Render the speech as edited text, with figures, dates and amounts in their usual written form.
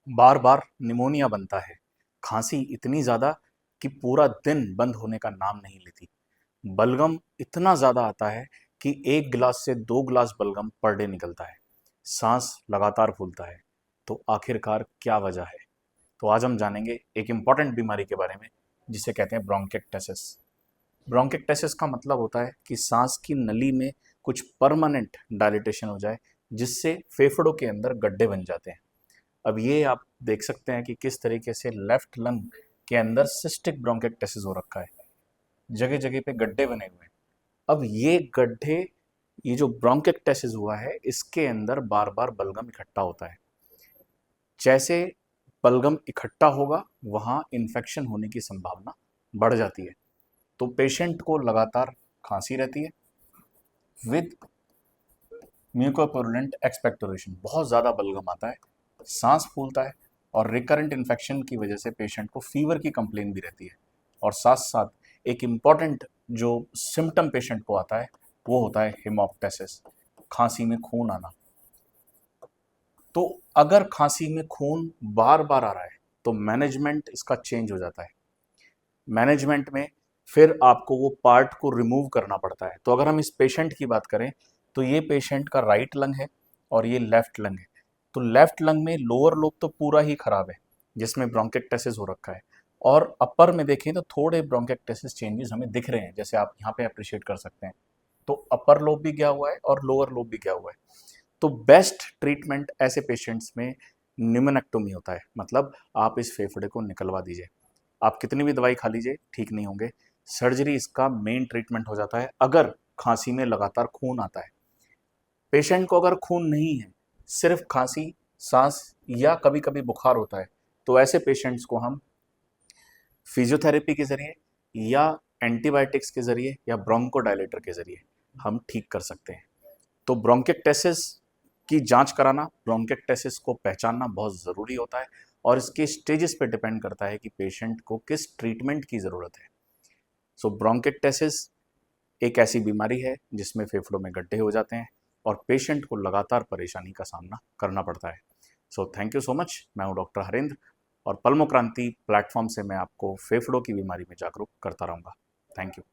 बार बार pneumonia बनता है। खांसी इतनी ज़्यादा कि पूरा दिन बंद होने का नाम नहीं लेती। बलगम इतना ज़्यादा आता है कि 1 गिलास से 2 गिलास बलगम पर डे निकलता है। सांस लगातार फूलता है। तो आखिरकार क्या वजह है? तो आज हम जानेंगे एक इम्पॉर्टेंट बीमारी के बारे में, जिसे कहते हैं ब्रोंकेक्टेसिस। ब्रोंकेक्टेसिस का मतलब होता है कि सांस की नली में कुछ परमानेंट डायलिटेशन हो जाए, जिससे फेफड़ों के अंदर गड्ढे बन जाते हैं। अब ये आप देख सकते हैं कि किस तरीके से लेफ्ट लंग के अंदर सिस्टिक ब्रोंकेक्टेसिस हो रखा है। जगह जगह पे गड्ढे बने हुए हैं। अब ये गड्ढे, ये जो ब्रोंकेक्टेसिस हुआ है, इसके अंदर बार बार बलगम इकट्ठा होता है। जैसे बलगम इकट्ठा होगा, वहाँ इन्फेक्शन होने की संभावना बढ़ जाती है। तो पेशेंट को लगातार खांसी रहती है विद म्यूकोपुरुलेंट एक्सपेक्टोरेशन। बहुत ज़्यादा बलगम आता है, सांस फूलता है, और रिकरेंट इन्फेक्शन की वजह से पेशेंट को फीवर की कंप्लेन भी रहती है। और साथ साथ एक इम्पॉर्टेंट जो सिम्टम पेशेंट को आता है, वो होता है हेमोप्टेसिस, खांसी में खून आना। तो अगर खांसी में खून बार बार आ रहा है, तो मैनेजमेंट इसका चेंज हो जाता है। मैनेजमेंट में फिर आपको वो पार्ट को रिमूव करना पड़ता है। तो अगर हम इस पेशेंट की बात करें, तो ये पेशेंट का राइट लंग है और ये लेफ्ट लंग है। तो लेफ्ट लंग में लोअर लोब तो पूरा ही खराब है, जिसमें ब्रोंकेक्टेसिस हो रखा है। और अपर में देखें तो थोड़े ब्रोंकेक्टेसिस चेंजेस हमें दिख रहे हैं, जैसे आप यहाँ पे अप्रिशिएट कर सकते हैं। तो अपर लोब भी गया हुआ है और लोअर लोब भी गया हुआ है। तो बेस्ट ट्रीटमेंट ऐसे पेशेंट्स में न्यूमेनेक्टोमी होता है, मतलब आप इस फेफड़े को निकलवा दीजिए। आप कितनी भी दवाई खा लीजिए, ठीक नहीं होंगे। सर्जरी इसका मेन ट्रीटमेंट हो जाता है अगर खांसी में लगातार खून आता है। पेशेंट को अगर खून नहीं है, सिर्फ खांसी, सांस या कभी कभी बुखार होता है, तो ऐसे पेशेंट्स को हम फिजियोथेरेपी के जरिए या एंटीबायोटिक्स के जरिए या ब्रोंकोडायलेटर के जरिए हम ठीक कर सकते हैं। तो ब्रोंकेक्टेसिस की जांच कराना, ब्रोंकेक्टेसिस को पहचानना बहुत ज़रूरी होता है, और इसके स्टेजेस पे डिपेंड करता है कि पेशेंट को किस ट्रीटमेंट की ज़रूरत है। सो ब्रोंकेक्टेसिस एक ऐसी बीमारी है जिसमें फेफड़ों में गड्ढे हो जाते हैं और पेशेंट को लगातार परेशानी का सामना करना पड़ता है। So thank you so much. मैं हूं डॉक्टर हरेंद्र, और पल्मोक्रांति प्लेटफॉर्म से मैं आपको फेफड़ों की बीमारी में जागरूक करता रहूँगा। Thank you.